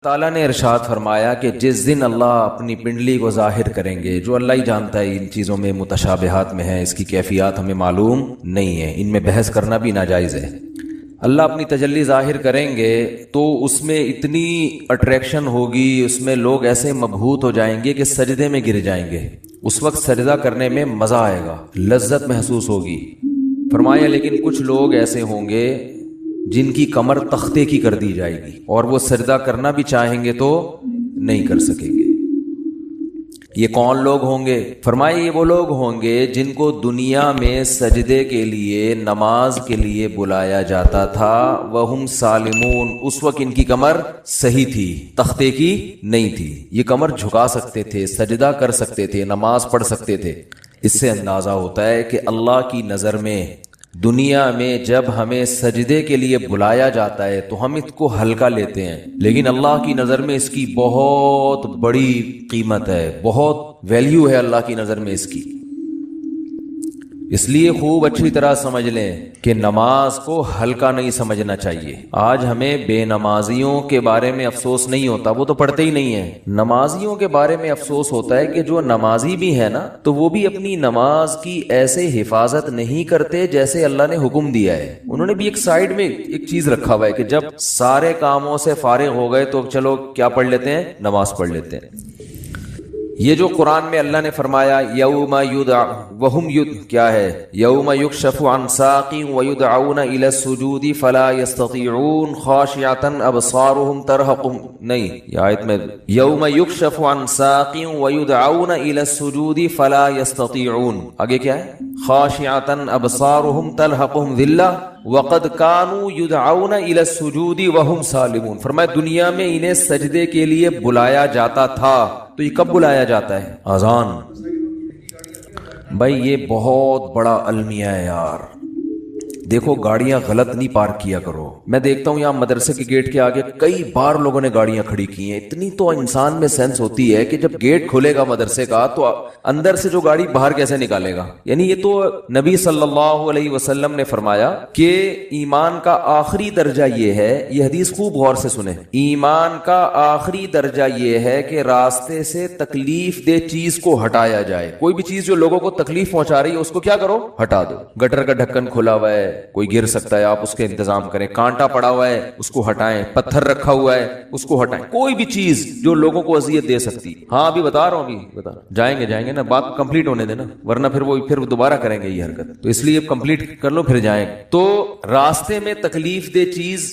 تعالیٰ نے ارشاد فرمایا کہ جس دن اللہ اپنی پنڈلی کو ظاہر کریں گے، جو اللہ ہی جانتا ہے ان چیزوں میں متشابہات میں ہے، اس کی کیفیات ہمیں معلوم نہیں ہے، ان میں بحث کرنا بھی ناجائز ہے۔ اللہ اپنی تجلی ظاہر کریں گے تو اس میں اتنی اٹریکشن ہوگی، اس میں لوگ ایسے مبہوت ہو جائیں گے کہ سجدے میں گر جائیں گے۔ اس وقت سجدہ کرنے میں مزہ آئے گا، لذت محسوس ہوگی۔ فرمایا لیکن کچھ لوگ ایسے ہوں گے جن کی کمر تختے کی کر دی جائے گی اور وہ سجدہ کرنا بھی چاہیں گے تو نہیں کر سکیں گے۔ یہ کون لوگ ہوں گے؟ فرمایا یہ وہ لوگ ہوں گے جن کو دنیا میں سجدے کے لیے، نماز کے لیے بلایا جاتا تھا، وہم سالمون، اس وقت ان کی کمر صحیح تھی، تختے کی نہیں تھی، یہ کمر جھکا سکتے تھے، سجدہ کر سکتے تھے، نماز پڑھ سکتے تھے۔ اس سے اندازہ ہوتا ہے کہ اللہ کی نظر میں دنیا میں جب ہمیں سجدے کے لیے بلایا جاتا ہے تو ہم اس کو ہلکا لیتے ہیں، لیکن اللہ کی نظر میں اس کی بہت بڑی قیمت ہے، بہت ویلیو ہے اللہ کی نظر میں اس کی۔ اس لیے خوب اچھی طرح سمجھ لیں کہ نماز کو ہلکا نہیں سمجھنا چاہیے۔ آج ہمیں بے نمازیوں کے بارے میں افسوس نہیں ہوتا، وہ تو پڑھتے ہی نہیں ہیں۔ نمازیوں کے بارے میں افسوس ہوتا ہے کہ جو نمازی بھی ہے نا تو وہ بھی اپنی نماز کی ایسے حفاظت نہیں کرتے جیسے اللہ نے حکم دیا ہے۔ انہوں نے بھی ایک سائیڈ میں ایک چیز رکھا ہوا ہے کہ جب سارے کاموں سے فارغ ہو گئے تو چلو کیا پڑھ لیتے ہیں؟ نماز پڑھ لیتے ہیں۔ یہ جو قرآن میں اللہ نے فرمایا یوم یدع وہم کیا ہے؟ یوم یکشف عن ساق ویدعون الی السجود فلا یستطیعون خاشعۃ ابصارهم ترہقهم، نہیں یہ آیت میں یوم یکشف عن ساق ویدعون الی السجود فلا یستطیعون، آگے کیا ہے؟ خاشعۃ ابصارهم ترہقهم ذلہ وقد كانوا يدعون الى السجود وهم سالمون۔ فرمایا دنیا میں انہیں سجدے کے لیے بلایا جاتا تھا، تو یہ کب بلایا جاتا ہے؟ اذان۔ بھائی یہ بہت بڑا المیہ ہے یار۔ دیکھو گاڑیاں غلط نہیں پارک کیا کرو۔ میں دیکھتا ہوں یہاں مدرسے کے گیٹ کے آگے کئی بار لوگوں نے گاڑیاں کھڑی کی ہیں۔ اتنی تو انسان میں سینس ہوتی ہے کہ جب گیٹ کھلے گا مدرسے کا تو اندر سے جو گاڑی باہر کیسے نکالے گا؟ یعنی یہ تو نبی صلی اللہ علیہ وسلم نے فرمایا کہ ایمان کا آخری درجہ یہ ہے، یہ حدیث خوب غور سے سنیں، ایمان کا آخری درجہ یہ ہے کہ راستے سے تکلیف دہ چیز کو ہٹایا جائے۔ کوئی بھی چیز جو لوگوں کو تکلیف پہنچا رہی ہے اس کو کیا کرو؟ ہٹا دو۔ گٹر کا ڈھکن کھلا ہوا ہے، کوئی گر سکتا ہے، آپ اس کے انتظام کریں۔ کانٹا پڑا ہوا ہے اس کو ہٹائیں، پتھر رکھا ہوا ہے اس کو ہٹائیں، کوئی بھی چیز جو لوگوں کو اذیت دے سکتی۔ ہاں ابھی بتا رہا ہوں، جائیں گے نا، بات کمپلیٹ ہونے دینا، ورنہ پھر وہ دوبارہ کریں گے یہ حرکت، تو اس لیے کمپلیٹ کر لو پھر جائیں۔ تو راستے میں تکلیف دہ چیز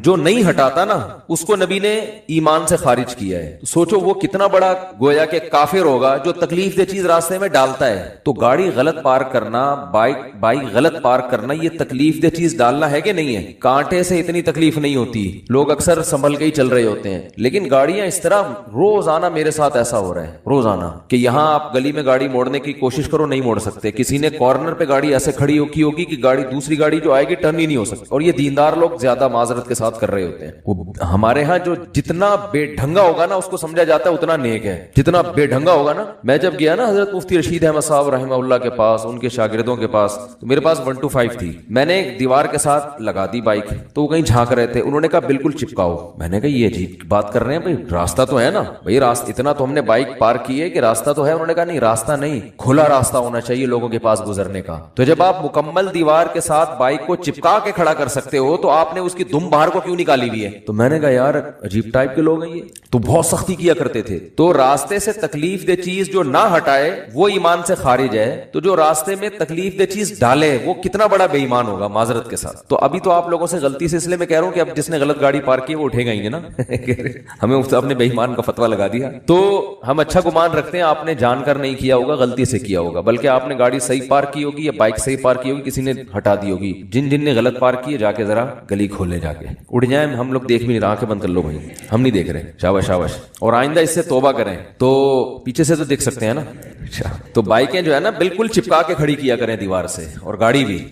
جو نہیں ہٹاتا نا اس کو نبی نے ایمان سے خارج کیا ہے۔ تو سوچو وہ کتنا بڑا گویا کہ کافر ہوگا جو تکلیف دہ چیز راستے میں ڈالتا ہے۔ تو گاڑی غلط پارک کرنا، بائک غلط پارک کرنا، یہ تکلیف دہ چیز ڈالنا ہے کہ نہیں ہے؟ کانٹے سے اتنی تکلیف نہیں ہوتی، لوگ اکثر سنبھل کے ہی چل رہے ہوتے ہیں، لیکن گاڑیاں اس طرح روزانہ میرے ساتھ ایسا ہو رہا ہے روزانہ کہ یہاں آپ گلی میں گاڑی موڑنے کی کوشش کرو نہیں موڑ سکتے، کسی نے کارنر پہ گاڑی ایسے کھڑی کی ہوگی کہ گاڑی دوسری گاڑی جو آئے گی ٹرن ہی نہیں ہو سکتی، اور یہ دیندار لوگ زیادہ معذرت کے ساتھ کر رہے ہوتے ہیں۔ وہ ہمارے ہاں جو جتنا بے ڈھنگا ہوگا نا اس کو سمجھا جاتا ہے اتنا نیک ہے، جتنا بے ڈھنگا ہوگا نا۔ میں جب گیا نا حضرت مفتی رشید احمد صاحب رحمہ اللہ کے پاس، ان کے شاگردوں کے پاس، تو میرے پاس 125 تھی، میں نے دیوار کے ساتھ لگا دی بائک، تو وہ کہیں جھانک رہے تھے، انہوں نے کہا بالکل چپکاؤ۔ میں نے کہا یہ عجیب بات کر رہے ہیں بھائی، راستہ تو ہے نا بھائی، راستہ اتنا تو ہم نے بائک پارک کی ہے کہ راستہ تو ہے۔ انہوں نے کہا نہیں راستہ نہیں، کھلا راستہ ہونا چاہیے لوگوں کے پاس گزرنے کا۔ تو جب آپ مکمل دیوار کے ساتھ بائک کو چپکا کے کھڑا کر سکتے ہو تو آپ نے اس کی دم باہر کو کیوں نکالی ہوئی ہے؟ تو میں نے کہا یار عجیب ٹائپ کے لوگ ہیں یہ، تو بہت سختی کیا کرتے تھے۔ تو راستے سے تکلیف دہ چیز جو نہ ہٹائے وہ ایمان سے خارج ہے، تو جو راستے میں تکلیف دہ چیز ڈالے وہ کتنا بڑا بے ایمان ہوگا معذرت کے ساتھ۔ تو ابھی تو آپ لوگوں سے غلطی سے، اس لیے میں کہہ رہا ہوں کہ اب جس نے غلط گاڑی پارک کی وہ اٹھے گا ہی نا ہمیں آپ نے بے ایمان کا فتویٰ لگا دیا۔ تو ہم اچھا گمان رکھتے ہیں آپ نے جان کر نہیں کیا ہوگا، غلطی سے کیا ہوگا، بلکہ آپ نے گاڑی صحیح پارک کی ہوگی یا بائک صحیح پارک کی ہوگی، کسی نے ہٹا دی ہوگی۔ جن نے غلط پارک کی ہے جا کے ذرا گلی کھولے، جا کے اڑ جائیں، ہم لوگ دیکھ بھی نہیں رہے، آنکھیں بند کر لو بھائی، ہم نہیں دیکھ رہے، شاباش شاباش، اور آئندہ اس سے توبہ کریں۔ تو پیچھے سے تو دیکھ سکتے ہیں نا، تو بائکیں جو ہے نا بالکل چپکا کے کھڑی کیا کریں دیوار سے، اور گاڑی بھی،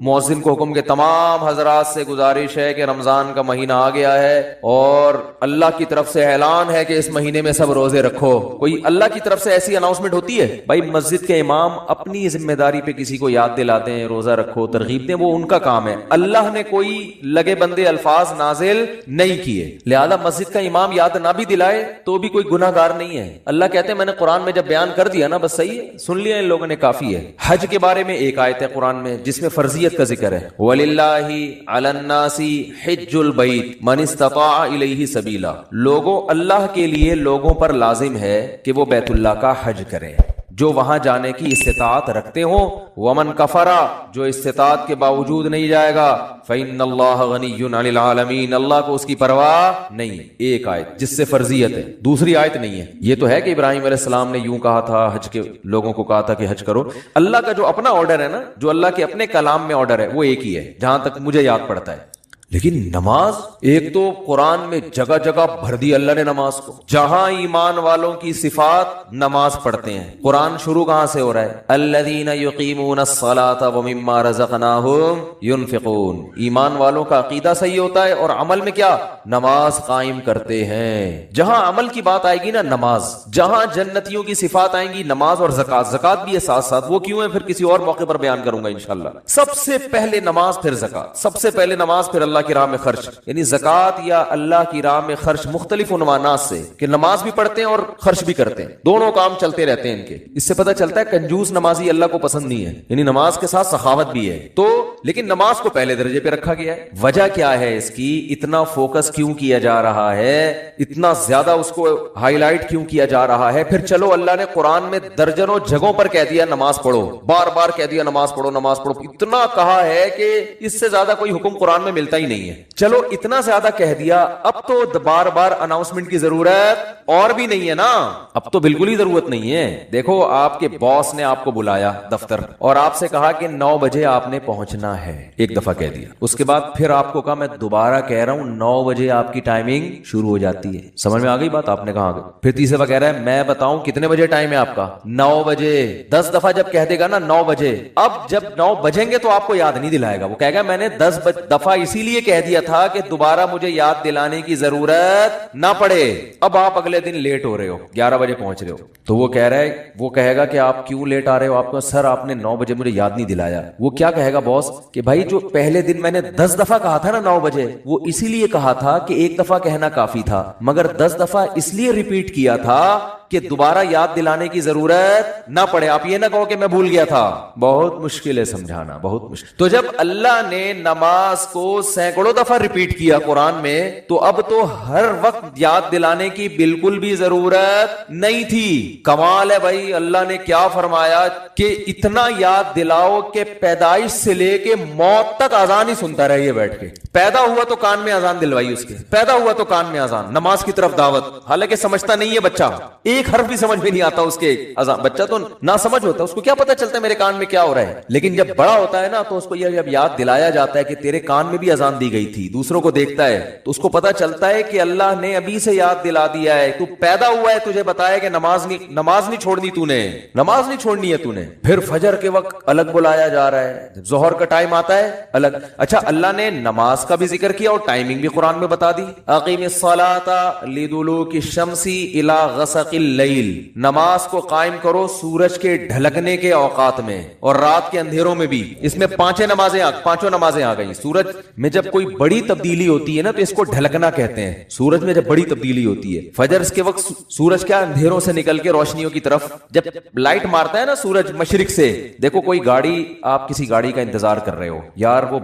مؤذن کو حکم کہ تمام حضرات سے گزارش ہے کہ رمضان کا مہینہ آ گیا ہے اور اللہ کی طرف سے اعلان ہے کہ اس مہینے میں سب روزے رکھو۔ کوئی اللہ کی طرف سے ایسی اناؤنسمنٹ ہوتی ہے؟ بھائی مسجد کے امام اپنی ذمہ داری پہ کسی کو یاد دلاتے ہیں روزہ رکھو، ترغیب دیں، وہ ان کا کام ہے۔ اللہ نے کوئی لگے بندے الفاظ نازل نہیں کیے، لہذا مسجد کا امام یاد نہ بھی دلائے تو بھی کوئی گناہ گار نہیں ہے۔ اللہ کہتے ہیں میں نے قرآن میں جب بیان کر دیا نا بس صحیح ہے، سن لیا ان لوگوں نے، کافی ہے۔ حج کے بارے میں ایک آیت ہے قرآن میں جس میں فرضیت کا ذکر ہے، وَلِلَّهِ عَلَى النَّاسِ حِجُّ الْبَيْتِ مَنِ اسْتَطَاعَ إِلَيْهِ سَبِيلًا، لوگوں اللہ کے لیے لوگوں پر لازم ہے کہ وہ بیت اللہ کا حج کریں جو وہاں جانے کی استطاعت رکھتے ہوں، ومن کفرا، جو استطاعت کے باوجود نہیں جائے گا، فإن اللہ غنی عن العالمین، اللہ کو اس کی پرواہ نہیں۔ ایک آیت جس سے فرضیت ہے، دوسری آیت نہیں ہے۔ یہ تو ہے کہ ابراہیم علیہ السلام نے یوں کہا تھا، حج کے لوگوں کو کہا تھا کہ حج کرو، اللہ کا جو اپنا آرڈر ہے نا، جو اللہ کے اپنے کلام میں آرڈر ہے وہ ایک ہی ہے جہاں تک مجھے یاد پڑتا ہے۔ لیکن نماز، ایک تو قرآن میں جگہ جگہ بھر دی اللہ نے نماز کو، جہاں ایمان والوں کی صفات نماز پڑھتے ہیں۔ قرآن شروع کہاں سے ہو رہا ہے؟ الذین یقیمون الصلاۃ ومما رزقناہم ینفقون، ایمان والوں کا عقیدہ صحیح ہوتا ہے اور عمل میں کیا؟ نماز قائم کرتے ہیں۔ جہاں عمل کی بات آئے گی نا نماز، جہاں جنتیوں کی صفات آئیں گی نماز اور زکات، زکات بھی ہے ساتھ ساتھ، وہ کیوں ہے پھر کسی اور موقع پر بیان کروں گا انشاءاللہ۔ سب سے پہلے نماز پھر زکات، سب سے پہلے نماز پھر اللہ کی راہ میں خرچ، یعنی زکات یا اللہ کی راہ میں خرچ مختلف عنوانات سے، کہ نماز بھی پڑھتے ہیں اور خرچ بھی کرتے ہیں، دونوں کام چلتے رہتے ہیں ان کے۔ اس سے پتہ چلتا ہے کنجوس نمازی اللہ کو پسند نہیں ہے، یعنی نماز کے ساتھ سخاوت بھی ہے تو، لیکن نماز کو پہلے درجے پہ رکھا گیا ہے۔ وجہ کیا ہے اس کی؟ اتنا فوکس کیوں کیا جا رہا ہے، اتنا زیادہ اس کو ہائی لائٹ کیوں کیا جا رہا ہے؟ پھر چلو اللہ نے قرآن میں درجنوں جگہوں پر کہہ دیا نماز پڑھو، بار بار کہہ دیا نماز پڑھو نماز پڑھو، اتنا کہا ہے کہ اس سے زیادہ کوئی حکم قرآن میں ملتا ہی نہیں ہے۔ چلو اتنا زیادہ کہہ دیا، اب تو بار بار اناؤنسمنٹ کی ضرورت اور بھی نہیں ہے نا، اب تو بالکل ہی ضرورت نہیں ہے۔ دیکھو آپ کے باس نے آپ کو بلایا دفتر اور آپ سے کہا کہ 9 بجے آپ نے پہنچنا ہے، ایک دفعہ کہہ دیا، اس کے بعد پھر آپ کو کہا میں دوبارہ کہہ رہا ہوں 9 بجے آپ کی ٹائمنگ شروع ہو جاتی ہے۔ سمجھ میں آ گئی بات؟ آپ نے کہا پھر تیسرے دفعہ کہہ رہا ہے میں بتاؤں کتنے بجے ٹائم ہے آپ کا؟ 9 بجے۔ 10 دفعہ جب کہہ دے گا نا 9 بجے، اب جب 9 بجیں گے تو آپ کو یاد نہیں دلائے گا، وہ کہے گا میں نے 10 دفعہ اسی لیے کہہ دیا تھا کہ دوبارہ مجھے یاد دلانے کی ضرورت نہ پڑے۔ اب آپ اگلے دن لیٹ ہو رہے ہو، 11 بجے پہنچ رہے ہو، تو وہ کہہ رہا ہے، وہ کہے گا کہ آپ کیوں لیٹ آ رہے ہو؟ آپ کو سر آپ نے 9 بجے مجھے یاد نہیں دلایا۔ وہ کیا کہے گا باس کہ بھائی جو پہلے دن میں نے 10 دفعہ کہا تھا نا 9 بجے، وہ اسی لیے کہا تھا کہ ایک دفعہ کہنا کافی تھا، مگر 10 دفعہ اس لیے ریپیٹ کیا تھا کہ دوبارہ یاد دلانے کی ضرورت نہ پڑے۔ آپ یہ نہ کہو کہ میں بھول گیا تھا، بہت مشکل ہے سمجھانا، بہت مشکل۔ تو جب اللہ نے نماز کو سینکڑوں دفعہ ریپیٹ کیا قرآن میں، تو اب تو ہر وقت یاد دلانے کی بالکل بھی ضرورت نہیں تھی۔ کمال ہے بھائی، اللہ نے کیا فرمایا کہ اتنا یاد دلاؤ کہ پیدائش سے لے کے موت تک اذان ہی سنتا رہے یہ بیٹھ کے۔ پیدا ہوا تو کان میں اذان دلوائی اس کے، پیدا ہوا تو کان میں اذان، نماز کی طرف دعوت، حالانکہ سمجھتا نہیں ہے بچہ، ایک حرف بھی سمجھ میں نہیں آتا اس کے اذان، بچہ تو نہ سمجھ ہوتا، اس کو کیا پتا چلتا ہے میرے کان میں کیا ہو رہا ہے۔ لیکن جب بڑا ہوتا ہے نا تو اس کو یہ جب یاد دلایا جاتا ہے کہ تیرے کان میں بھی اذان دی گئی تھی، دوسروں کو دیکھتا ہے تو اس کو پتا چلتا ہے کہ اللہ نے ابھی سے یاد دلا دیا ہے، تو پیدا ہوا ہے تجھے بتایا کہ نماز نہیں چھوڑنی، تو نے نماز نہیں چھوڑنی ہے تو نے۔ پھر فجر کے وقت الگ بلایا جا رہا ہے، جب ظہر کا ٹائم آتا ہے الگ۔ اچھا اللہ نے نماز کا بھی ذکر کیا اور ٹائمنگ بھی قرآن میں بتا دی، اقیم الصلاۃ لدلوک الشمس الی غسق اللیل، نماز کو قائم کرو سورج کے ڈھلکنے کے اوقات میں اور رات کے اندھیروں میں بھی۔ اس میں پانچوں نمازیں آ گئی۔ سورج میں جب کوئی بڑی تبدیلی ہوتی ہے نا تو اس کو ڈھلکنا کہتے ہیں، سورج میں جب بڑی تبدیلی ہوتی ہے۔ فجر اس کے وقت سورج کیا اندھیروں سے نکل کے روشنیوں کی طرف جب لائٹ مارتا ہے نا سورج مشرق سے، دیکھو کوئی گاڑی، آپ کسی گاڑی کا انتظار کر رہے ہو یار، وہ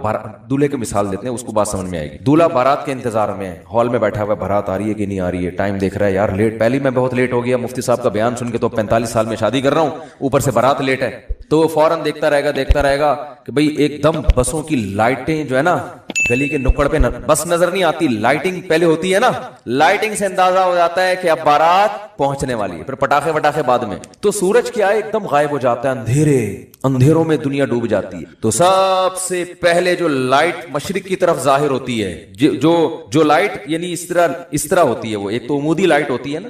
دولہے کی مثال دیتے ہیں، اس کو بات سمجھ میں آئے گی۔ دولہا بارات کے انتظار میں ہال میں بیٹھا ہوا ہے، بارات آ رہی ہے کہ نہیں آ رہی ہے، ٹائم دیکھ رہا ہے یار لیٹ، پہلے میں بہت لیٹ ہو گیا مفتی صاحب کا بیان سن کے، تو 45 سال میں شادی کر رہا ہوں، اوپر سے بارات لیٹ ہے، تو وہ فوراً دیکھتا رہے گا کہ بھئی ایک دم بسوں کی لائٹیں جو ہے نا گلی کے نکڑ پہ بس نظر نہیں آتی، لائٹنگ پہلے ہوتی ہے نا، لائٹنگ سے اندازہ ہو جاتا ہے کہ اب بارات پہنچنے والی ہے، پھر پٹاخے وٹاخے بعد میں، تو سورج کیا ہے ایک دم غائب ہو جاتا ہے، اندھیروں میں دنیا ڈوب جاتی ہے۔ تو سب سے پہلے جو لائٹ مشرق کی طرف ظاہر ہوتی ہے، جو لائٹ یعنی اس طرح ہوتی ہے، وہ ایک تو عمودی لائٹ ہوتی ہے نا،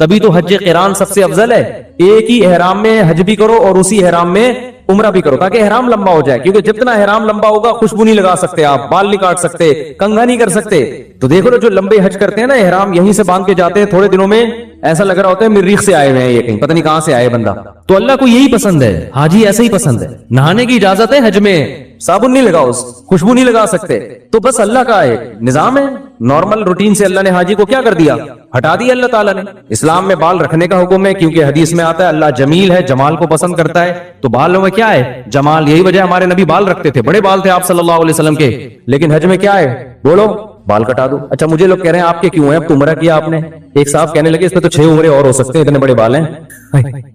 تبھی تو حج قران سب سے افضل ہے. ایک ہی احرام میں حج بھی کرو اور اسی احرام میں عمرہ بھی کرو تاکہ احرام لمبا ہو جائے, کیونکہ جتنا احرام لمبا ہوگا خوشبو نہیں لگا سکتے آپ, بال نہیں کاٹ سکتے, کنگھا نہیں کر سکتے. تو دیکھو نا جو لمبے حج کرتے ہیں نا احرام یہیں سے باندھ کے جاتے ہیں, تھوڑے دنوں میں ایسا لگ رہا ہوتا ہے مریخ سے آئے ہوئے ہیں, یہ کہیں پتہ نہیں کہاں سے آئے بندہ. تو اللہ کو یہی پسند ہے, حاجی ایسا ہی پسند ہے. نہانے کی اجازت ہے حج میں, صابن نہیں لگاؤ, خوشبو نہیں لگا سکتے. تو بس اللہ کا ایک نظام ہے, نارمل روٹین سے اللہ نے حاجی کو کیا کر دیا, ہٹا دیا اللہ تعالیٰ نے. اسلام میں بال رکھنے کا حکم ہے کیونکہ حدیث میں آتا ہے اللہ جمیل ہے, جمال کو پسند کرتا ہے. تو بالوں میں کیا ہے, جمال. یہی وجہ ہمارے نبی بال رکھتے تھے, بڑے بال تھے آپ صلی اللہ علیہ وسلم کے. لیکن حج میں کیا ہے, بولو, بال کٹا دو. اچھا مجھے لوگ کہہ رہے ہیں آپ کے کیوں ہیں, اب تو عمرہ کیا آپ نے. ایک صاحب کہنے لگے اس میں تو 6 عمرے اور ہو سکتے ہیں, اتنے بڑے بال ہیں.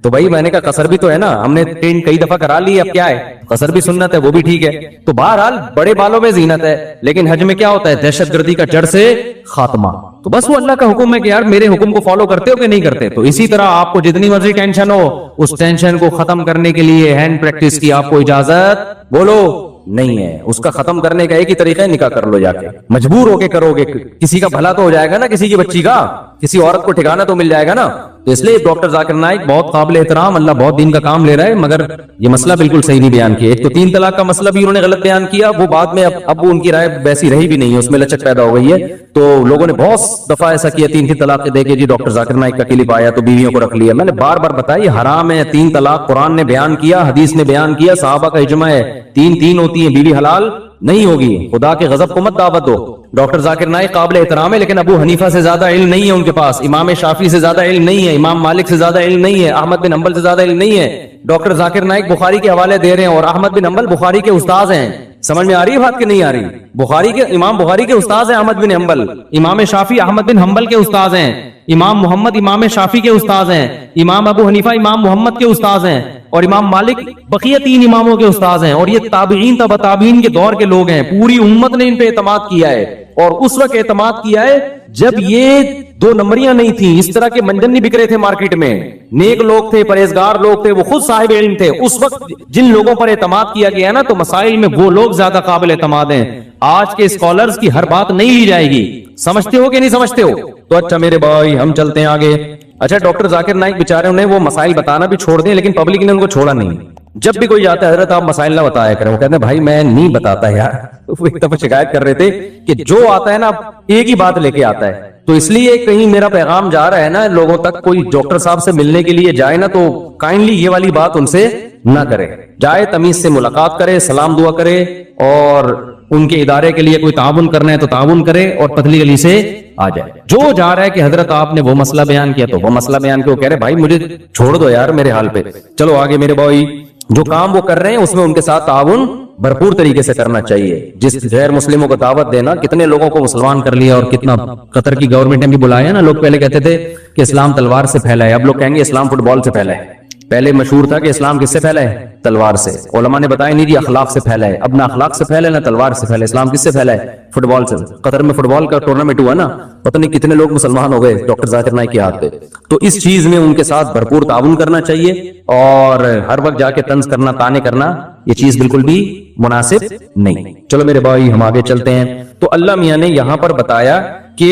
تو بھائی میں نے کہا قصر بھی تو ہے نا, ہم نے کئی دفعہ کرا لی, اب کیا ہے, قصر بھی سنت ہے, وہ بھی ٹھیک ہے. تو بہرحال بڑے بالوں میں زینت ہے, لیکن حج میں کیا ہوتا ہے, دہشت گردی کا جڑ سے خاتمہ. تو بس وہ اللہ کا حکم ہے کہ یار میرے حکم کو فالو کرتے ہو کہ نہیں کرتے. تو اسی طرح آپ کو جتنی مرضی ٹینشن ہو, اس ٹینشن کو ختم کرنے کے لیے ہینڈ پریکٹس کی آپ کو اجازت بولو نہیں ہے. اس کا ختم کرنے کا ایک ہی طریقہ ہے, نکاح کر لو جا کے. مجبور ہو کے کرو گے, کسی کا بھلا تو ہو جائے گا نا, کسی کی بچی کا, کسی عورت کو ٹھکانا تو مل جائے گا نا. تو اس لیے ڈاکٹر ذاکر نائک بہت قابل احترام, اللہ بہت دین کا کام لے رہا ہے, مگر یہ مسئلہ بالکل صحیح نہیں بیان کیا. ایک تو 3 طلاق کا مسئلہ بھی انہوں نے غلط بیان کیا, وہ بعد میں اب ان کی رائے ویسی رہی بھی نہیں ہے, اس میں لچک پیدا ہو گئی ہے. تو لوگوں نے بہت دفعہ ایسا کیا, 3 طلاق دے کے جی ڈاکٹر ذاکر نائک کا کلپ آیا تو بیویوں کو رکھ لیا. میں نے بار بار بتایا یہ حرام ہے. 3 طلاق قرآن نے بیان کیا, حدیث نے بیان کیا, صحابہ کا اجماع ہے, 3 ہوتی ہیں, بیوی حلال نہیں ہوگی. خدا کے غضب کو مت دعوت دو. ڈاکٹر ذاکر نائک قابل احترام ہے, لیکن ابو حنیفہ سے زیادہ علم نہیں ہے ان کے پاس, امام شافعی سے زیادہ علم نہیں ہے, امام مالک سے زیادہ علم نہیں ہے, احمد بن حنبل سے زیادہ علم نہیں ہے. ڈاکٹر ذاکر نائک بخاری کے حوالے دے رہے ہیں, اور احمد بن حنبل بخاری کے استاذ ہیں. سمجھ میں آ رہی ہے بات کہ نہیں آ رہی؟ امام بخاری کے استاذ ہیں احمد بن حنبل, امام شافعی احمد بن حنبل کے استاذ ہیں, امام محمد امام شافعی کے استاذ ہیں, امام ابو حنیفہ امام محمد کے استاذ ہیں, اور امام مالک بقیہ 3 اماموں کے استاذ ہیں. اور یہ تابعین تبع تابعین کے دور کے لوگ ہیں. پوری امت نے ان پہ اعتماد کیا ہے, اور اس وقت اعتماد کیا ہے جب یہ 2 نمبریاں نہیں تھیں, اس طرح کے منجن نہیں بک رہے تھے مارکیٹ میں. نیک لوگ تھے, پرہیزگار لوگ تھے, وہ خود صاحب علم تھے. اس وقت جن لوگوں پر اعتماد کیا گیا نا, تو مسائل میں وہ لوگ زیادہ قابل اعتماد ہیں. آج کے اسکالرز کی ہر بات نہیں لی جائے گی. سمجھتے ہو کہ نہیں سمجھتے ہو؟ تو اچھا میرے بھائی ہم چلتے ہیں آگے. اچھا ڈاکٹر ذاکر نائک بیچارے انہیں وہ مسائل بتانا بھی چھوڑ دیں, لیکن پبلک نے ان کو چھوڑا نہیں. جب بھی کوئی جاتا ہے حضرت آپ مسائل نہ بتایا کریں, وہ کہتے ہیں بھائی میں نہیں بتاتا یار. وہ ایک دفعہ شکایت کر رہے تھے کہ جو آتا ہے نا ایک ہی بات لے کے آتا ہے. تو اس لیے کہیں میرا پیغام جا رہا ہے نا لوگوں تک, کوئی ڈاکٹر صاحب سے ملنے کے لیے جائے نا تو کائنڈلی یہ والی بات ان سے نہ کرے. جائے تمیز سے ملاقات کرے, سلام دعا کرے, اور ان کے ادارے کے لیے کوئی تعاون کرنا ہے تو تعاون کرے, اور پتلی گلی سے آ جائے. جو جا رہا ہے کہ حضرت آپ نے وہ مسئلہ بیان کیا تو وہ مسئلہ بیان کیا, وہ کہہ رہے بھائی مجھے چھوڑ دو یار میرے حال پہ. چلو آگے میرے بھائی, جو کام وہ کر رہے ہیں اس میں ان کے ساتھ تعاون بھرپور طریقے سے کرنا چاہیے. جس غیر مسلموں کو دعوت دینا, کتنے لوگوں کو مسلمان کر لیا, اور کتنا قطر کی گورنمنٹ نے بھی بلایا نا. لوگ پہلے کہتے تھے کہ اسلام تلوار سے پھیلا ہے, اب لوگ کہیں گے اسلام فٹ بال سے پھیلا ہے. پہلے مشہور تھا کہ اسلام کس سے پھیلا ہے, تلوار سے. علماء نے بتایا نہیں جی اخلاق سے پھیلا ہے. اب نہ اخلاق سے پھیلا ہے نہ تلوار سے پھیلا ہے. اسلام کس سے پھیلا ہے, فٹ بال سے. قطر میں فٹ بال کا ٹورنامنٹ ہوا نا, پتہ نہیں کتنے لوگ مسلمان ہو گئے ڈاکٹر ذاکر نائک کے ہاتھ پہ. تو اس چیز میں ان کے ساتھ بھرپور تعاون کرنا چاہیے, اور ہر وقت جا کے طنز کرنا, تانے کرنا, یہ چیز بالکل بھی مناسب نہیں. چلو میرے بھائی ہم آگے چلتے ہیں. تو اللہ میاں نے یہاں پر بتایا کہ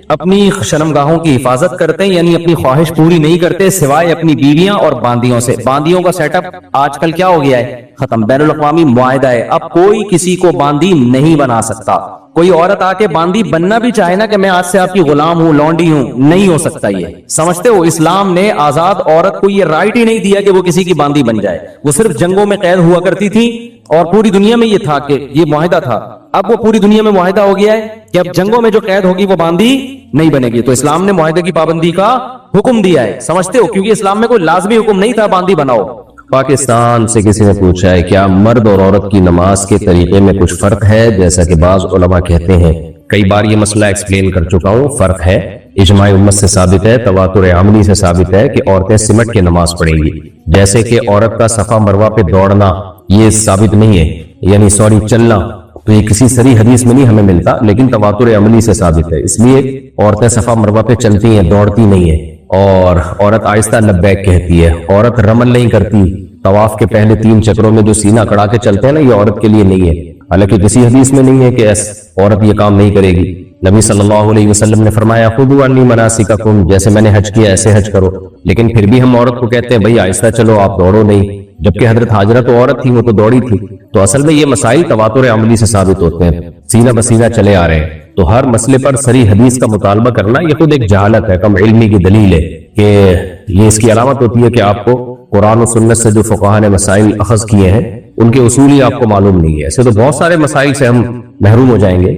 اپنی شرمگاہوں کی حفاظت کرتے ہیں, یعنی اپنی خواہش پوری نہیں کرتے سوائے اپنی بیویاں اور باندیوں سے. باندیوں کا سیٹ اپ آج کل کیا ہو گیا ہے, ختم. بین الاقوامی معاہدہ ہے, اب کوئی کسی کو باندی نہیں بنا سکتا. کوئی عورت آ کے باندی بننا بھی چاہے نا کہ میں آج سے آپ کی غلام ہوں, لونڈی ہوں, نہیں ہو سکتا. یہ سمجھتے ہو, اسلام نے آزاد عورت کو یہ رائٹ ہی نہیں دیا کہ وہ کسی کی باندی بن جائے. وہ صرف جنگوں میں قید ہوا کرتی تھی, اور پوری دنیا میں یہ تھا کہ یہ معاہدہ تھا. اب وہ پوری دنیا میں معاہدہ ہو گیا ہے کہ اب جنگوں میں جو قید ہوگی وہ باندی نہیں بنے گی. تو اسلام نے معاہدے کی پابندی کا حکم دیا ہے. سمجھتے ہو, کیونکہ اسلام میں کوئی لازمی حکم نہیں تھا باندی بناؤ. پاکستان سے کسی نے پوچھا ہے کیا مرد اور عورت کی نماز کے طریقے میں کچھ فرق ہے, جیسا کہ بعض علماء کہتے ہیں. کئی بار یہ مسئلہ ایکسپلین کر چکا ہوں. فرق ہے, اجماع امت سے ثابت ہے, تواتر عملی سے ثابت ہے کہ عورتیں سمٹ کے نماز پڑھیں گی. جیسے کہ عورت کا صفا مروہ پہ دوڑنا یہ ثابت نہیں ہے, یعنی چلنا, تو یہ کسی صریح حدیث میں نہیں ہمیں ملتا, لیکن تواتر عملی سے ثابت ہے. اس لیے عورتیں صفا مروہ پہ چلتی ہیں, دوڑتی نہیں ہیں. اور عورت آہستہ لبیک کہتی ہے. عورت رمل نہیں کرتی. طواف کے پہلے 3 چکروں میں جو سینہ کڑا کے چلتے ہیں نا, یہ عورت کے لیے نہیں ہے. حالانکہ کسی حدیث میں نہیں ہے کہ عورت یہ کام نہیں کرے گی. نبی صلی اللہ علیہ وسلم نے فرمایا خذوا عنی مناسککم، جیسے میں نے حج کیا ایسے حج کرو. لیکن پھر بھی ہم عورت کو کہتے ہیں بھائی آہستہ چلو، آپ دوڑو نہیں، جبکہ حضرت ہاجرہ تو عورت تھی، وہ تو دوڑی تھی. تو اصل میں یہ مسائل تواتر عملی سے ثابت ہوتے ہیں، سینہ بسینہ چلے آ رہے ہیں. تو ہر مسئلے پر صریح حدیث کا مطالبہ کرنا یہ خود ایک جہالت ہے، کم علمی کی دلیل ہے کہ یہ اس کی علامت ہوتی ہے کہ آپ کو قرآن و سنت سے جو فقہاء نے مسائل اخذ کیے ہیں ان کے اصول ہی آپ کو معلوم نہیں ہے. ایسے تو بہت سارے مسائل سے ہم محروم ہو جائیں گے،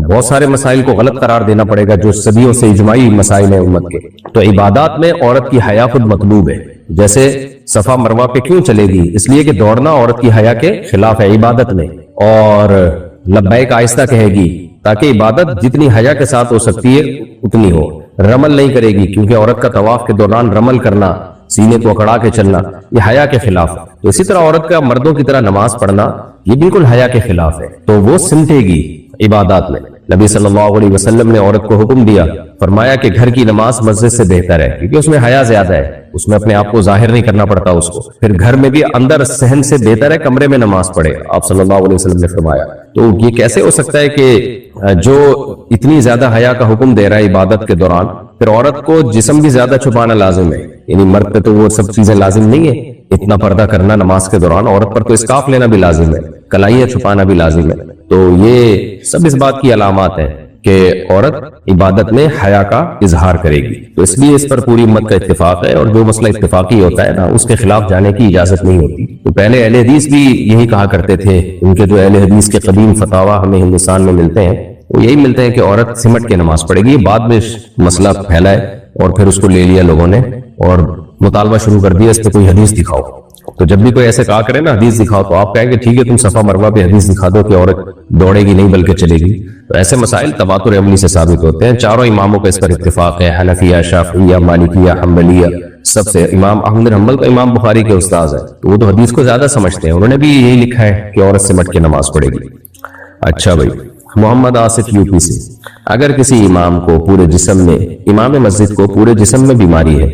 بہت سارے مسائل کو غلط قرار دینا پڑے گا جو صدیوں سے اجماعی مسائل ہیں امت کے. تو عبادات میں عورت کی حیا خود مطلوب ہے. جیسے صفا مروہ پہ کیوں چلے گی؟ اس لیے کہ دوڑنا عورت کی حیا کے خلاف ہے عبادت میں. اور لبیک آہستہ کہے گی تاکہ عبادت جتنی حیا کے ساتھ ہو سکتی ہے اتنی ہو. رمل نہیں کرے گی کیونکہ عورت کا طواف کے دوران رمل کرنا، سینے کو اکڑا کے چلنا، یہ حیا کے خلاف ہے. تو اسی طرح عورت کا مردوں کی طرح نماز پڑھنا یہ بالکل حیا کے خلاف ہے. تو وہ سمٹے گی عبادات میں. نبی صلی اللہ علیہ وسلم نے عورت کو حکم دیا، فرمایا کہ گھر کی نماز مسجد سے بہتر ہے کیونکہ اس میں حیا زیادہ ہے، اس میں اپنے آپ کو ظاہر نہیں کرنا پڑتا اس کو. پھر گھر میں بھی اندر صحن سے بہتر ہے کمرے میں نماز پڑھے، آپ صلی اللہ علیہ وسلم نے فرمایا. تو یہ کیسے ہو سکتا ہے کہ جو اتنی زیادہ حیا کا حکم دے رہا ہے عبادت کے دوران، پھر عورت کو جسم بھی زیادہ چھپانا لازم ہے؟ یعنی مرد پہ تو وہ سب چیزیں لازم نہیں ہے، اتنا پردہ کرنا نماز کے دوران. عورت پر تو اسکارف لینا بھی لازم ہے، کلائیاں چھپانا بھی لازم ہے. تو یہ سب اس بات کی علامات ہیں کہ عورت عبادت میں حیا کا اظہار کرے گی. تو اس لیے اس پر پوری امت کا اتفاق ہے، اور جو مسئلہ اتفاقی ہوتا ہے نا اس کے خلاف جانے کی اجازت نہیں ہوتی. تو پہلے اہل حدیث بھی یہی کہا کرتے تھے، ان کے جو اہل حدیث کے قدیم فتاوی ہمیں ہندوستان میں ملتے ہیں وہ یہی ملتے ہیں کہ عورت سمٹ کے نماز پڑھے گی. بعد میں مسئلہ پھیلا ہے اور پھر اس کو لے لیا لوگوں نے اور مطالبہ شروع کر دیا اس پہ کوئی حدیث دکھاؤ. تو جب بھی کوئی ایسے کہا کرے نا حدیث دکھاؤ، تو آپ کہیں گے ٹھیک ہے تم صفا مروہ پہ حدیث دکھا دو کہ عورت دوڑے گی نہیں بلکہ چلے گی. تو ایسے مسائل تواتر عملی سے ثابت ہوتے ہیں. چاروں اماموں کا اس پر اتفاق ہے، حنفیہ، شافعیہ، مالکیہ، حنبلیہ، سب سے. امام احمد بن حنبل تو امام بخاری کے استاذ ہیں، تو وہ تو حدیث کو زیادہ سمجھتے ہیں، انہوں نے بھی یہی لکھا ہے کہ عورت سمٹ کے نماز پڑھے گی. اچھا بھائی، محمد آصف یو پی سے، اگر کسی امام کو پورے جسم میں، امام مسجد کو پورے جسم میں بیماری ہے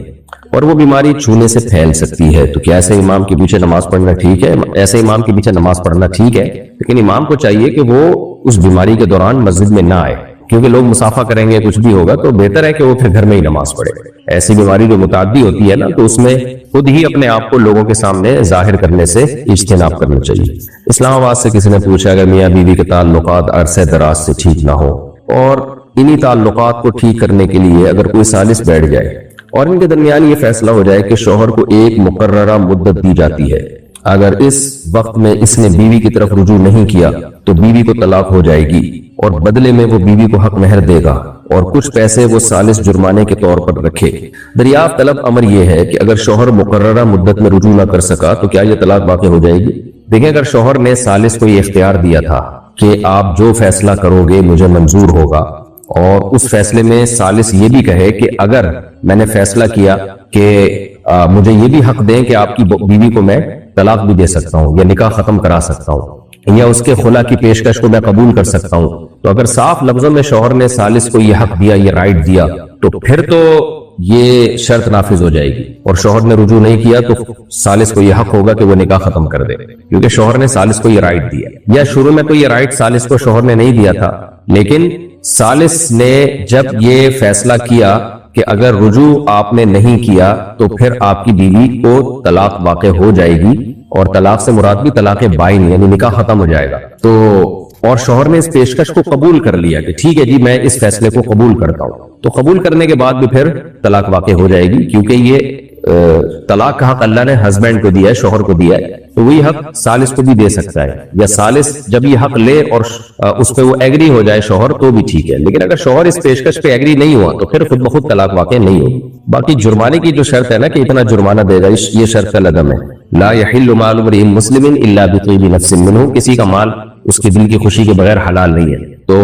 اور وہ بیماری چھونے سے پھیل سکتی ہے، تو کیا ایسے امام کے پیچھے نماز پڑھنا ٹھیک ہے؟ ایسے امام کے پیچھے نماز پڑھنا ٹھیک ہے، لیکن امام کو چاہیے کہ وہ اس بیماری کے دوران مسجد میں نہ آئے، کیونکہ لوگ مسافہ کریں گے، کچھ بھی ہوگا، تو بہتر ہے کہ وہ پھر گھر میں ہی نماز پڑھے. ایسی بیماری جو متعدی ہوتی ہے نا، تو اس میں خود ہی اپنے آپ کو لوگوں کے سامنے ظاہر کرنے سے اجتناب کرنا چاہیے. اسلام آباد سے کسی نے پوچھا اگر میاں بیوی کے تعلقات عرصہ دراز سے ٹھیک نہ ہو اور انہی تعلقات کو ٹھیک کرنے کے لیے اگر کوئی ثالث بیٹھ جائے اور ان کے درمیان یہ فیصلہ ہو جائے کہ شوہر کو ایک مقررہ مدت دی جاتی ہے، اگر اس وقت میں اس نے بیوی کی طرف رجوع نہیں کیا تو بیوی کو طلاق ہو جائے گی اور بدلے میں وہ بیوی کو حق مہر دے گا اور کچھ پیسے وہ ثالث جرمانے کے طور پر رکھے. دریافت طلب امر یہ ہے کہ اگر شوہر مقررہ مدت میں رجوع نہ کر سکا تو کیا یہ طلاق واقع ہو جائے گی؟ دیکھیں، اگر شوہر نے ثالث کو یہ اختیار دیا تھا کہ آپ جو فیصلہ کرو گے مجھے منظور ہوگا، اور اس فیصلے میں ثالث یہ بھی کہے کہ اگر میں نے فیصلہ کیا کہ مجھے یہ بھی حق دیں کہ آپ کی بیوی کو میں طلاق بھی دے سکتا ہوں یا نکاح ختم کرا سکتا ہوں یا اس کے خلا کی پیشکش کو میں قبول کر سکتا ہوں، تو اگر صاف لفظوں میں شوہر نے ثالث کو یہ حق دیا، یہ رائٹ دیا، تو پھر تو یہ شرط نافذ ہو جائے گی. اور شوہر نے رجوع نہیں کیا تو ثالث کو یہ حق ہوگا کہ وہ نکاح ختم کر دے، کیونکہ شوہر نے ثالث کو یہ رائٹ دیا. یا شروع میں تو یہ رائٹ ثالث کو شوہر نے نہیں دیا تھا، لیکن ثالث نے جب یہ فیصلہ کیا کہ اگر رجوع آپ نے نہیں کیا تو پھر آپ کی بیوی کو طلاق واقع ہو جائے گی، اور طلاق سے مراد بھی طلاق بائن یعنی نکاح ختم ہو جائے گا. تو اور شوہر نے اس پیشکش کو قبول کر لیا کہ ٹھیک ہے جی میں اس فیصلے کو قبول کرتا ہوں، تو قبول کرنے کے بعد بھی پھر طلاق واقع ہو جائے گی، کیونکہ یہ طلاق کا حق اللہ نے ہسبینڈ کو دیا ہے، شوہر کو دیا ہے، تو وہی حق ثالث کو بھی دے سکتا ہے. یا ثالث جب یہ حق لے اور اس پہ وہ ایگری ہو جائے شوہر تو بھی ٹھیک ہے، لیکن اگر شوہر اس پیشکش پہ ایگری نہیں ہوا تو پھر خود بخود طلاق واقع نہیں ہوگی. باقی جرمانے کی جو شرط ہے نا کہ اتنا جرمانہ دے گا، یہ شرط کا لگم ہے. لا يحل مال امرئ مسلم الا بطيب نفس منه، کسی کا مال اس کے دل کی خوشی کے بغیر حلال نہیں ہے. تو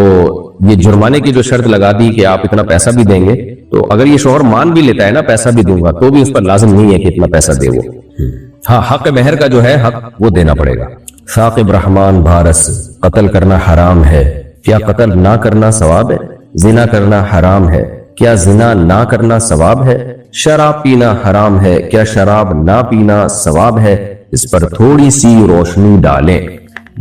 یہ جرمانے کی جو شرط لگا دی کہ آپ اتنا پیسہ بھی دیں گے، تو اگر یہ شوہر مان بھی لیتا ہے نا پیسہ بھی دوں گا، تو بھی اس پر لازم نہیں ہے کہ اتنا پیسہ دے وہ. ہاں، حق مہر کا جو ہے حق وہ دینا پڑے گا. ثاقب رحمان بھارس، قتل کرنا حرام ہے، کیا قتل نہ کرنا ثواب ہے؟ زنا کرنا حرام ہے، کیا زنا نہ کرنا ثواب ہے؟ شراب پینا حرام ہے، کیا شراب نہ پینا ثواب ہے؟ اس پر تھوڑی سی روشنی ڈالیں.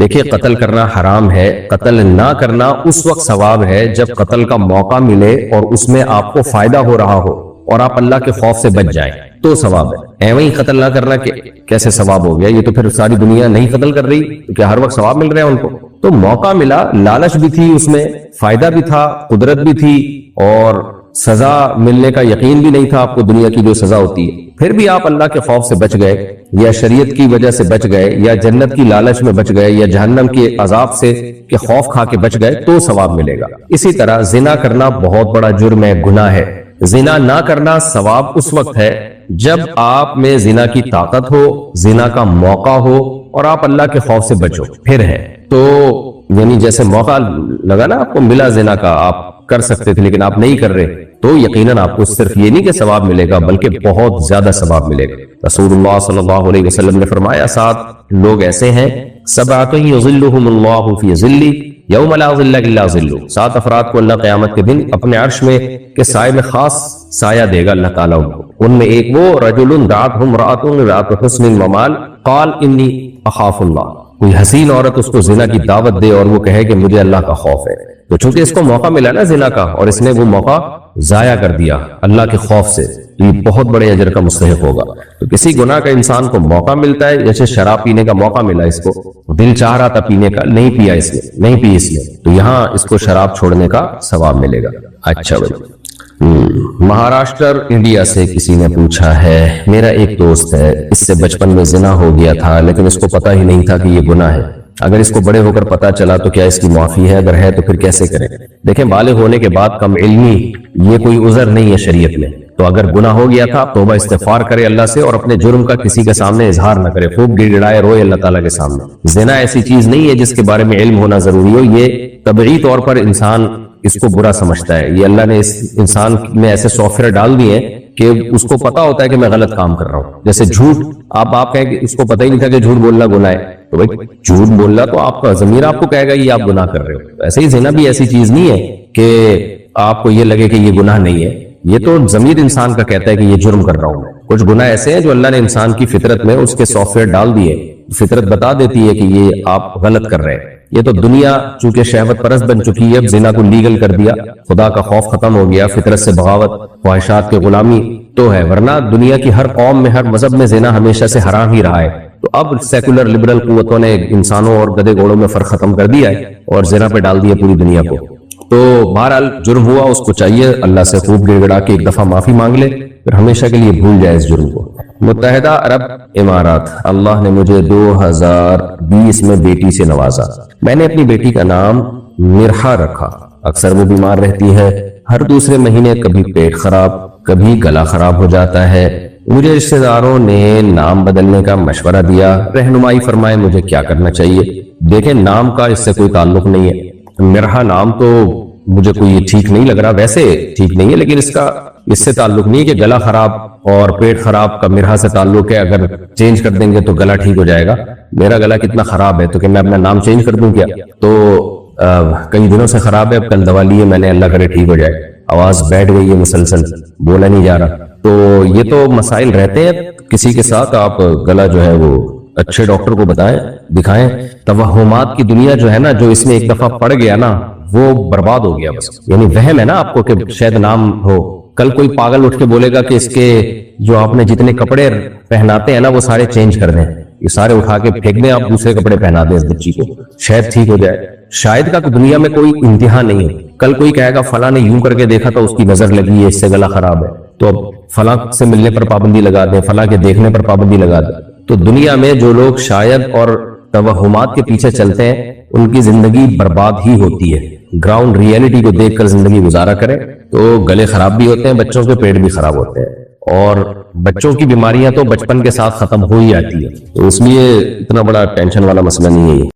دیکھیے قتل کرنا حرام ہے، قتل نہ کرنا اس وقت ثواب ہے جب قتل کا موقع ملے اور اس میں آپ کو فائدہ ہو رہا ہو اور آپ اللہ کے خوف سے بچ جائیں تو ثواب ہے۔ ایویں ہی قتل نہ کرنا کہ کیسے ثواب ہو گیا، یہ تو پھر ساری دنیا نہیں قتل کر رہی تو کیا ہر وقت ثواب مل رہا ہے ان کو؟ تو موقع ملا، لالچ بھی تھی اس میں، فائدہ بھی تھا، قدرت بھی تھی، اور سزا ملنے کا یقین بھی نہیں تھا آپ کو دنیا کی جو سزا ہوتی ہے، پھر بھی آپ اللہ کے خوف سے بچ گئے یا شریعت کی وجہ سے بچ گئے یا جنت کی لالچ میں بچ گئے یا جہنم کے عذاب سے کہ خوف کھا کے بچ گئے تو ثواب ملے گا۔ اسی طرح زنا کرنا بہت بڑا جرم ہے، گناہ ہے۔ زنا نہ کرنا ثواب اس وقت ہے جب آپ میں زنا کی طاقت ہو، زنا کا موقع ہو اور آپ اللہ کے خوف سے بچو، پھر ہے تو یعنی جیسے موقع لگا نا آپ کو، ملا زنا کا، آپ کر سکتے تھے لیکن آپ نہیں کر رہے، تو یقیناً آپ کو صرف یہ نہیں کہ ثواب ملے گا بلکہ بہت زیادہ ثواب ملے گا۔ رسول اللہ صلی اللہ علیہ وسلم نے فرمایا 7 لوگ ایسے ہیں، 7 یظلهم اللہ فی ظلہ یوم لا ظل الا ظلہ، 7 افراد کو اللہ قیامت کے دن اپنے عرش میں کے سائے میں خاص سایہ دے گا اللہ تعالیٰ ان کو۔ ان میں ایک وہ رجل دعته امرأة ذات حسن ومال قال انی اخاف اللہ، کوئی حسین عورت اس کو زنا کی دعوت دے اور وہ کہے کہ مجھے اللہ کا خوف ہے، تو چونکہ اس کو موقع ملا نا زنا کا اور اس نے وہ موقع ضائع کر دیا اللہ کے خوف سے، تو یہ بہت بڑے اجر کا مستحق ہوگا۔ تو کسی گناہ کا انسان کو موقع ملتا ہے، جیسے شراب پینے کا موقع ملا اس کو، دل چاہ رہا تھا پینے کا، نہیں پیا اس نے، نہیں پی اس نے، تو یہاں اس کو شراب چھوڑنے کا ثواب ملے گا۔ اچھا بھائی، مہاراشٹر انڈیا سے کسی نے پوچھا ہے، میرا ایک دوست ہے، اس سے بچپن میں زنا ہو گیا تھا لیکن اس کو پتہ ہی نہیں تھا کہ یہ گناہ ہے، اگر اس کو بڑے ہو کر پتا چلا تو کیا اس کی معافی ہے؟ اگر ہے تو پھر کیسے کریں؟ دیکھیں بالغ ہونے کے بعد کم علمی یہ کوئی عذر نہیں ہے شریعت میں، تو اگر گناہ ہو گیا تھا توبہ استغفار کرے اللہ سے اور اپنے جرم کا کسی کے سامنے اظہار نہ کرے، خوب گڑ گڑائے روئے اللہ تعالیٰ کے سامنے۔ زنا ایسی چیز نہیں ہے جس کے بارے میں علم ہونا ضروری ہو، یہ طبعی طور پر انسان اس کو برا سمجھتا ہے، یہ اللہ نے اس انسان میں ایسے سافٹ ویئر ڈال دیے ہیں کہ اس کو پتا ہوتا ہے کہ میں غلط کام کر رہا ہوں۔ جیسے جھوٹ، آپ کہیں کہ اس کو پتہ ہی نہیں تھا کہ جھوٹ بولنا گناہ ہے، تو بھائی جھوٹ بولنا تو آپ کا ضمیر آپ کو کہے گا یہ آپ گناہ کر رہے ہو۔ ایسے ہی زنا بھی ایسی چیز نہیں ہے کہ آپ کو یہ لگے کہ یہ گناہ نہیں ہے، یہ تو ضمیر انسان کا کہتا ہے کہ یہ جرم کر رہا ہوں۔ کچھ گناہ ایسے ہیں جو اللہ نے انسان کی فطرت میں اس کے سافٹ ویئر ڈال دیے، فطرت بتا دیتی ہے کہ یہ آپ غلط کر رہے ہیں۔ یہ تو دنیا چونکہ شہوت پرست بن چکی ہے، اب زنا کو لیگل کر دیا، خدا کا خوف ختم ہو گیا، فطرت سے بغاوت، خواہشات کے غلامی تو ہے، ورنہ دنیا کی ہر قوم میں، ہر مذہب میں زنا ہمیشہ سے حرام ہی رہا ہے۔ تو اب سیکولر لبرل قوتوں نے انسانوں اور گدے گھوڑوں میں فرق ختم کر دیا ہے اور زنا پہ ڈال دیا پوری دنیا کو۔ تو بہرحال جرم ہوا، اس کو چاہیے اللہ سے خوب گڑ گڑا کے ایک دفعہ معافی مانگ لے، پھر ہمیشہ کے لیے بھول جائے اس جرم کو۔ متحدہ عرب امارات، اللہ نے مجھے 2020 میں بیٹی سے نوازا، میں نے اپنی بیٹی کا نام مرحا رکھا، اکثر وہ بیمار رہتی ہے، ہر دوسرے مہینے کبھی پیٹ خراب، کبھی گلا خراب ہو جاتا ہے، مجھے رشتہ داروں نے نام بدلنے کا مشورہ دیا، رہنمائی فرمائے مجھے کیا کرنا چاہیے۔ دیکھیں نام کا اس سے کوئی تعلق نہیں ہے، مرحا نام تو مجھے کوئی ٹھیک نہیں لگ رہا، ویسے ٹھیک نہیں ہے، لیکن اس سے تعلق نہیں ہے کہ گلا خراب اور پیٹ خراب کا مرحا سے تعلق ہے، اگر چینج کر دیں گے تو گلا ٹھیک ہو جائے گا۔ میرا گلا کتنا خراب ہے تو کہ میں اپنا نام چینج کر دوں کیا؟ تو کئی دنوں سے خراب ہے، اب کل دوا لیے میں نے، اللہ کرے ٹھیک ہو جائے، آواز بیٹھ گئی ہے، مسلسل بولا نہیں جا رہا۔ تو یہ تو مسائل رہتے ہیں کسی کے ساتھ، آپ گلا جو ہے وہ اچھے ڈاکٹر کو بتائیں، دکھائیں۔ توہمات کی دنیا جو ہے نا، جو اس میں ایک دفعہ پڑ گیا نا وہ برباد ہو گیا بس، یعنی وہم ہے نا آپ کو کہ شاید نام ہو، کل کوئی پاگل اٹھ کے بولے گا کہ اس کے جو آپ نے جتنے کپڑے پہناتے ہیں نا وہ سارے چینج کر دیں، یہ سارے اٹھا کے پھینک دیں، آپ دوسرے کپڑے پہنا دیں اس بچی کو، شاید ٹھیک ہو جائے۔ شاید کا دنیا میں کوئی انتہا نہیں ہے، کل کوئی کہے گا فلاں نے یوں کر کے دیکھا تو اس کی نظر لگی ہے، اس سے گلا خراب ہے، تو اب فلاں سے ملنے پر پابندی لگا دیں، فلاں کے دیکھنے پر پابندی لگا دیں۔ تو دنیا میں جو لوگ شاید اور توہمات کے پیچھے چلتے ہیں ان کی زندگی برباد ہی ہوتی ہے۔ گراؤنڈ ریئلٹی کو دیکھ کر زندگی گزارا کریں تو گلے خراب بھی ہوتے ہیں، بچوں کے پیٹ بھی خراب ہوتے ہیں، اور بچوں کی بیماریاں تو بچپن کے ساتھ ختم ہو ہی آتی ہے، تو اس لیے اتنا بڑا ٹینشن والا مسئلہ نہیں ہے یہ۔